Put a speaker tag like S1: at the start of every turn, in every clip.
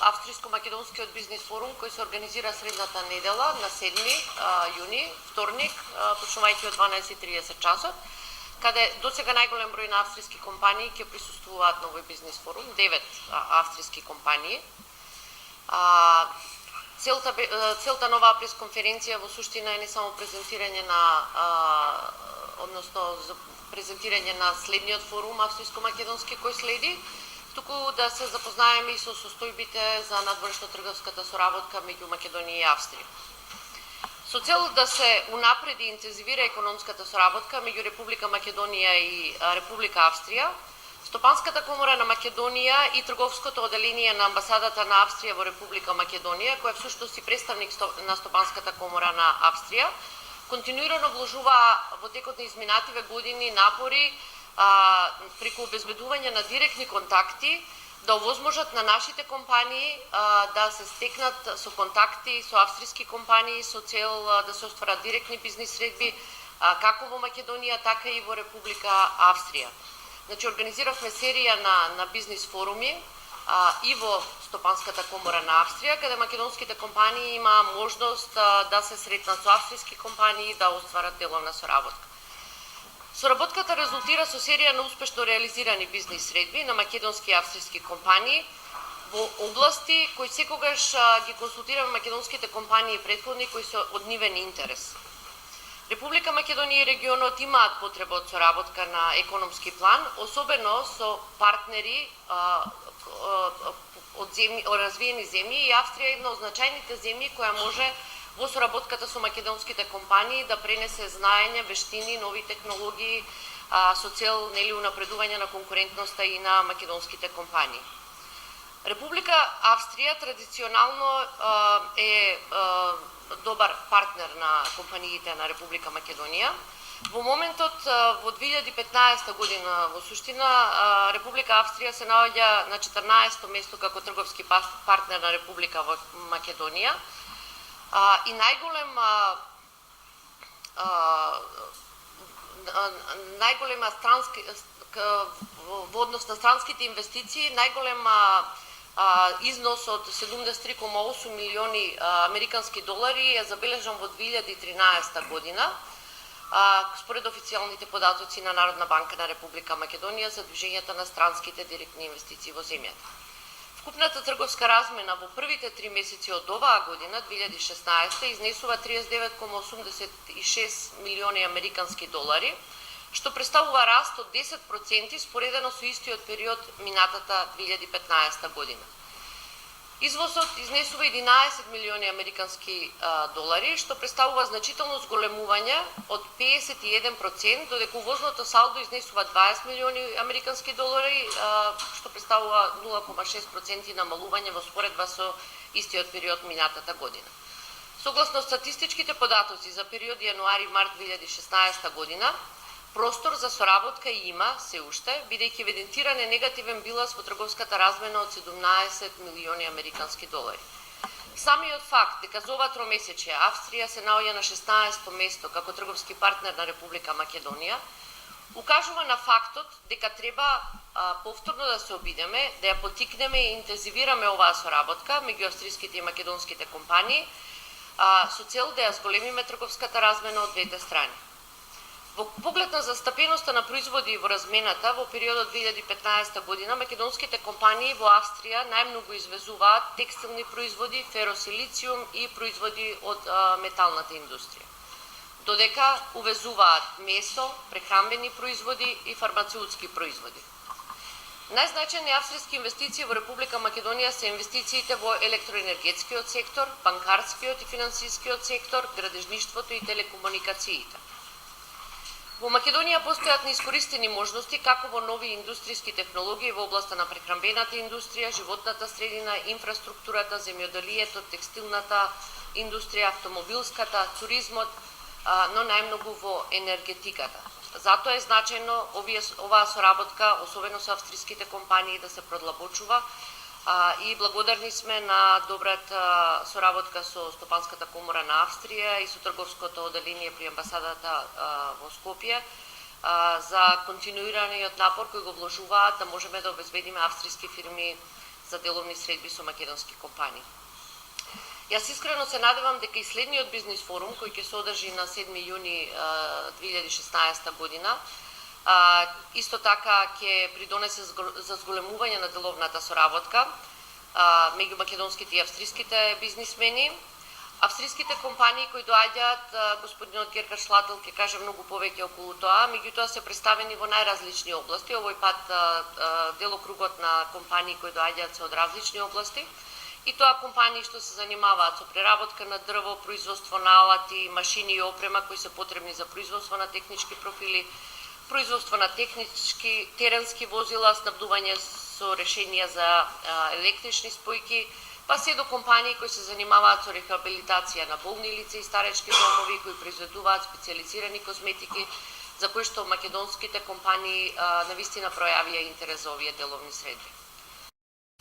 S1: Австрийско-македонскиот бизнис форум кој се организира средната недела на 7 јуни, вторник, почнувајќи од 12:30 часот, каде досега најголем број на австрийски компании ќе присуствуваат на овој бизнис форум, 9 австрийски компании. Целта на оваа пресконференција во суштина е не само презентирање на презентирање на следниот форум австрийско-македонски кој следи, туку да се запознаеме и со состојбите за надворешно-трговската соработка меѓу Македонија и Австрија. Со цел да се унапреди и интензивира економската соработка меѓу Република Македонија и Република Австрија, Стопанската комора на Македонија и трговското оделение на амбасадата на Австрија во Република Македонија, која всушност и представник на Стопанската комора на Австрија, континуирано вложува во текот на изминативе години напори преку обезбедување на директни контакти да овозможат на нашите компании да се стекнат со контакти со австријски компании со цел да се остварат директни бизнис средби како во Македонија, така и во Република Австрија. Значи, организиравме серија на бизнис форуми и во Стопанската комора на Австрија, каде македонските компании има можност да се сретнат со австријски компании да остварат деловна соработка. Соработката резултира со серија на успешно реализирани бизнис средби на македонски и австрийски компании во области кои секогаш ги консултираме македонските компании претходни кои се од нивен интерес. Република Македонија и регионот имаат потреба од соработка на економски план, особено со партнери од развиени земји, и Австрија е една од значајните земји која може во соработката со македонските компании да пренесе знаење, вештини, нови технологии со цел унапредување на конкурентноста и на македонските компании. Република Австрија традиционално е добар партнер на компаниите на Република Македонија. Во моментот, во 2015 година, во суштина, Република Австрија се наоѓа на 14-то место како трговски партнер на Република Македонија и најголема странски во однос на странските инвестиции, најголема износ од 73,8 милиони американски долари е забележан во 2013 година, според официјалните податоци на Народна банка на Република Македонија за движењето на странските директни инвестиции во земјата. Вкупната трговска размена во првите 3 месеци од оваа година, 2016, изнесува 39,86 милиони американски долари, што представува раст од 10% споредено со истиот период минатата 2015 година. Извозот изнесува 11 милиони американски долари, што представува значително зголемување од 51%, додека увозното салдо изнесува 20 милиони американски долари, што представува 0,6% намалување во споредба со истиот период минатата година. Согласно статистичките податоци за период јануари-март 2016 година, простор за соработка има се уште, бидејќи евидентиран е негативен биланс во трговската размена од 17 милиони американски долари. Самиот факт дека за ова тромесечие Австрија се наоѓа на 16-то место како трговски партнер на Република Македонија, укажува на фактот дека треба повторно да се обидеме, да ја поттикнеме и интензивираме оваа соработка меѓу австријските и македонските компании со цел да ја зголемиме трговската размена од двете страни. Во поглед на застапеноста на производи во размената, во периодот 2015 година, македонските компании во Австрија најмногу извезуваат текстилни производи, феросилициум и производи од металната индустрија, додека увезуваат месо, прехранбени производи и фармацеутски производи. Најзначајни австријски инвестиции во Република Македонија се инвестициите во електроенергетскиот сектор, банкарскиот и финансискиот сектор, градежништвото и телекомуникациите. Во Македонија постојат неискористени можности како во нови индустријски технологии во областа на прехранбената индустрија, животната средина, инфраструктурата, земјоделието, текстилната индустрија, автомобилската, туризмот, но најмногу во енергетиката. Затоа е значајно оваа соработка, особено со австријските компании, да се продлабочува и благодарни сме на добрата соработка со Стопанската комора на Австрија и со трговското оделение при амбасадата во Скопје за континуираниот напор кој го вложуваат да можеме да обезбедиме австријски фирми за деловни средби со македонски компании. Јас искрено се надевам дека и следниот бизнис форум, кој ќе се одржи на 7 јуни 2016 година, исто така ќе придонесе за зголемување на деловната соработка меѓу македонските и австриските бизнисмени. Австриските компании кои доаѓаат, господинот Герхард Шлател ќе каже многу повеќе околу тоа, меѓутоа се представени во најразлични области. Овој пат делокругот на компании кои доаѓаат се од различни области. И тоа компании што се занимаваат со преработка на дрво, производство на алати, машини и опрема кои се потребни за производство на технички профили, производство на технички теренски возила, снабдување со решенија за електрични спојки, па се до компании кои се занимаваат со рехабилитација на болни лица и старечки домови, кои произведуваат специјализирани козметики, за кои што македонските компании навистина пројавија интерес за овие деловни средби.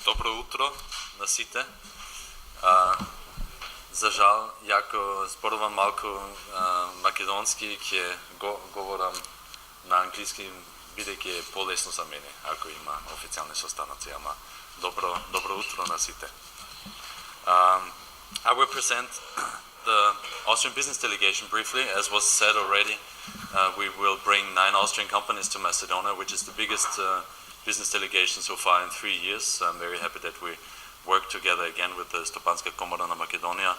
S2: Добро утро на сите. За жал, јако зборувам малку македонски, ќе говорам на англиски, бидејќи е полесно за мене, ако има официјални состаноци, ама добро утро на сите. I will present the Austrian business delegation briefly. As was said already, we will bring 9 Austrian companies to Macedonia, which is the biggest business delegation so far in 3 years. I'm very happy that we work together again with the Stopанска комора на Македонија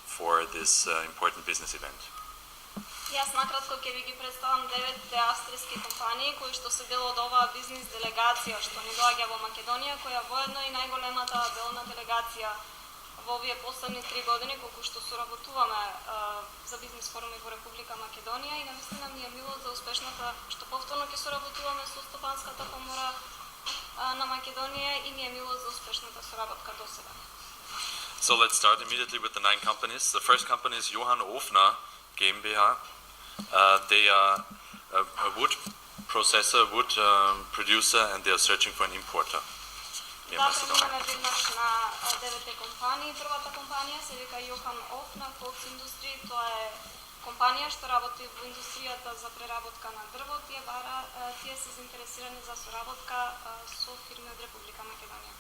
S2: for this important business event.
S3: Јас накратко ќе ви ги представам 9 австријски компании кои што се дел од оваа бизнис делегација што ни доаѓа во Македонија, која воедно и најголемата делна делегација во овие последни 3 години колку што соработуваме за бизнис форуми во Република Македонија и навистина ми е мило за успешната што повторно ќе соработуваме со Стопанската комора на Македонија и ми е мило за успешната соработка до сега.
S2: So let's start immediately with the 9 companies. The first company is Johann Ofner GmbH. They are a wood processor, wood producer, and they are searching for an importer.
S3: Да, преминеме веднаш на 9 компании. Првата компанија се вика Johann Ofner Holz Industrie. Тоа е компанија што работи во индустријата за преработка на дрво. Тие се заинтересирани за соработка со фирми од Република Македонија.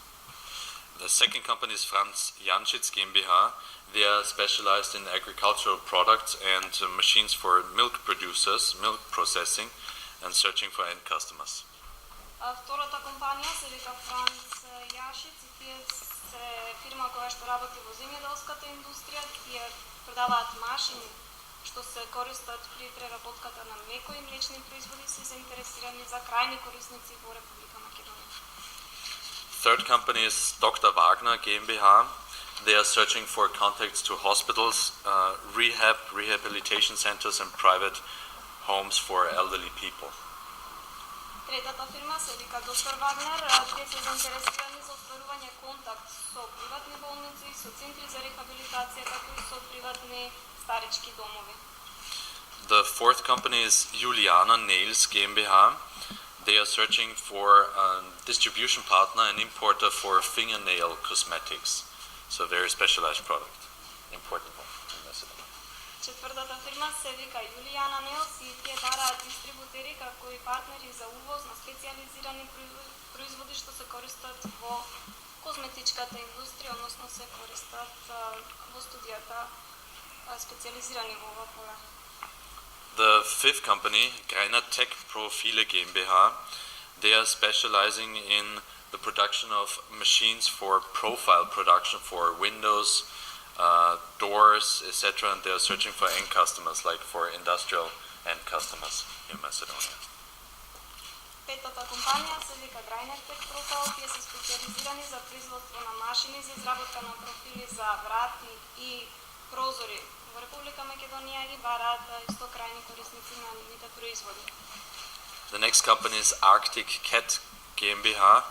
S2: The second company is Franz Janschitz GmbH. They are specialized in agricultural products and machines for milk producers, milk processing, and searching for end customers.
S3: Втората компанија се вика Франц Јашиц и тие се фирма која што работи во земјоделската индустрија. Тие продаваат машини што се користат при преработката на млеко и млечни производи, се заинтересирани за крајни корисници во Република Македонија.
S2: Third company is Dr. Wagner GmbH. They are searching for contacts to hospitals, rehabilitation centers and private homes for elderly people.
S3: Третата фирма се вика Доктор Вагнер. Тие се заинтересирани за остварување контакт со приватни болници, со центри за рехабилитација, како и со приватни старечки домови.
S2: The fourth company is Juliana Nails GmbH. They are searching for a distribution partner and importer for fingernail cosmetics. So a very specialized product. Important one in Macedonia.
S3: Четвртата фирма се вика Juliana Nails и тие бараат дистрибутери како и партнери за увоз на специјализирани производи што се користат во козметичката индустрија, односно се користат во студијата специјализирани во ова поле.
S2: The fifth company, Greiner Tech Profile GmbH, they are specializing in the production of machines for profile production for windows, doors, etc. And they are searching for end customers, like for industrial end customers in Macedonia.
S3: Петата компанија се вика Greiner Tech Profile. Тие се специјализирани за производство на машини за изработка на профили за врати и прозори во Република Македонија и бараат исто крајни корисници на нивните производи.
S2: The next company is Arctic Cat GmbH.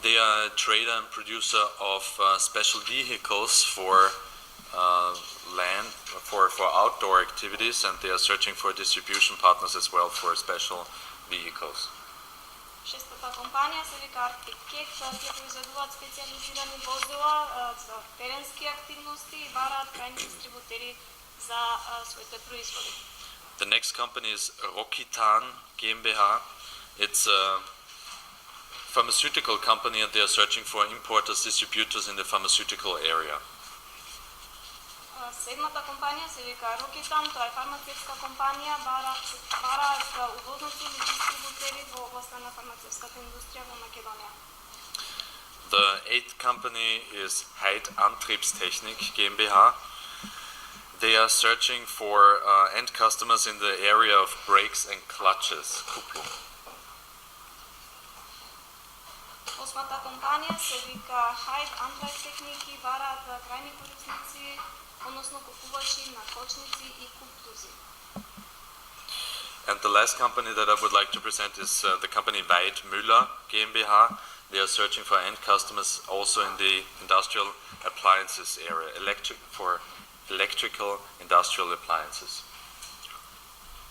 S2: They are a trader and producer of special vehicles for land, for outdoor activities, and they are searching for distribution partners as well for special vehicles.
S3: Шестата компанија се вика Arctic Cat. Тие произведуваат специјализирани возила за теренски активности и бараат крајни дистрибутери за своите производи.
S2: The next company is Rokitán GmbH. It's a pharmaceutical company and they are searching for importers, distributors in the pharmaceutical area.
S3: Седмата компанија се вика Рокитан, тоа е фармацевтска компанија, бара увозници или дистрибутери во областа на фармацевтската индустрија во Македонија.
S2: The eighth company is Heid Antriebstechnik GmbH. They are searching for end customers in the area of brakes and clutches. Kupplung.
S3: Осмата компанија се вика Heid Antriebstechnik и бараат крајни корисници, односно купувачи на кочници и куптузи.
S2: And the last company that I would like to present is the company Weid Müller GmbH. They are searching for end customers also in the industrial appliances area, for electrical industrial appliances.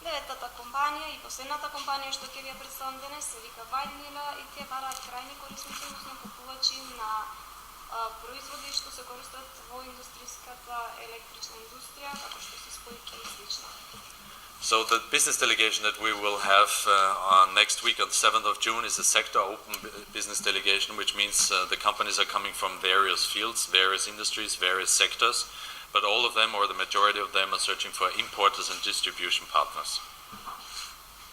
S3: Деветата компанија и последната компанија што ќе ви ја представам денес се вика Weid Müller и тие бараат крајни корисници, односно купувачи на производи што се користат во индустријската електрична индустрија, како што се спојки и слично.
S2: So the business delegation that we will have next week on 7th of June is a sector open business delegation, which means the companies are coming from various fields, various industries, various sectors, but all of them or the majority of them are searching for importers and distribution partners.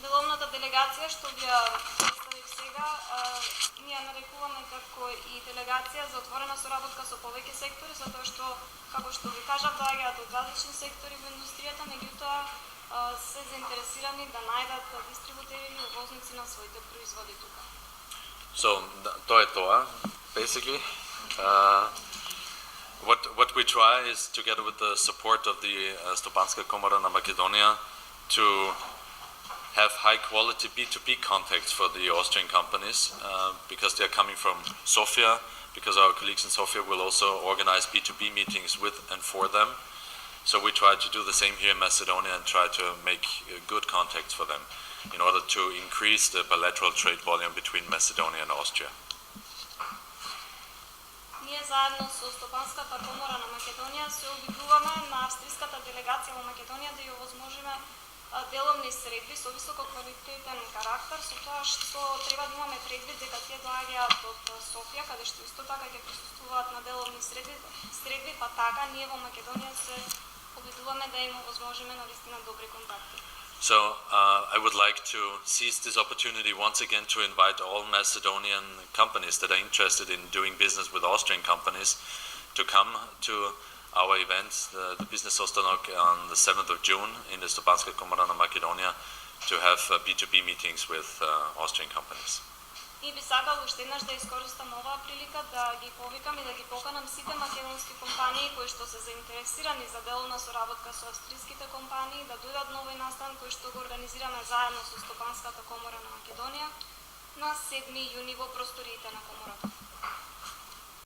S3: Деловната делегација што ви ја представив сега, ние ја нарекуваме како и делегација за отворена соработка со повеќе сектори, затоа што, како што ви кажав, доаѓаат од различни сектори во индустријата, меѓутоа се заинтересирани да најдат дистрибутери или увозници на своите производи тука.
S2: So тоа е тоа, basically. What we try is, together with the support of the Stopanska Komora na Makedonија, to have high quality B2B contacts for the Austrian companies because they are coming from Sofia, because our colleagues in Sofia will also organize B2B meetings with and for them. So we try to do the same here in Macedonia and try to make good contacts for them in order to increase the bilateral trade volume between Macedonia and Austria.
S3: Ние заедно со Стопанската комора на Македонија се обидуваме на австриската делегација во Македонија да ја овозможиме деловни средби со високо квалитетен карактер, со тоа што треба да имаме предвид дека тие доаѓаат од Софија, каде што исто така ќе присуствуваат на деловни средби, па така ние во Македонија се обидуваме да им овозможиме навистина добри контакти.
S2: So I would like to seize this opportunity once again to invite all Macedonian companies that are interested in doing business with Austrian companies to come to our event, the Business Ostanok, on the 7th of June in the Stopanska Komora na Makedonија, to have B2B meetings with Austrian companies.
S3: И би сакал уште еднаш да искористам оваа прилика да ги повикам и да ги поканам сите македонски компании кои што се заинтересирани за деловна соработка со австриските компании да дојдат на овој настан кој што го организираме заедно со Стопанската комора на Македонија на 7 јуни во просториите на комората.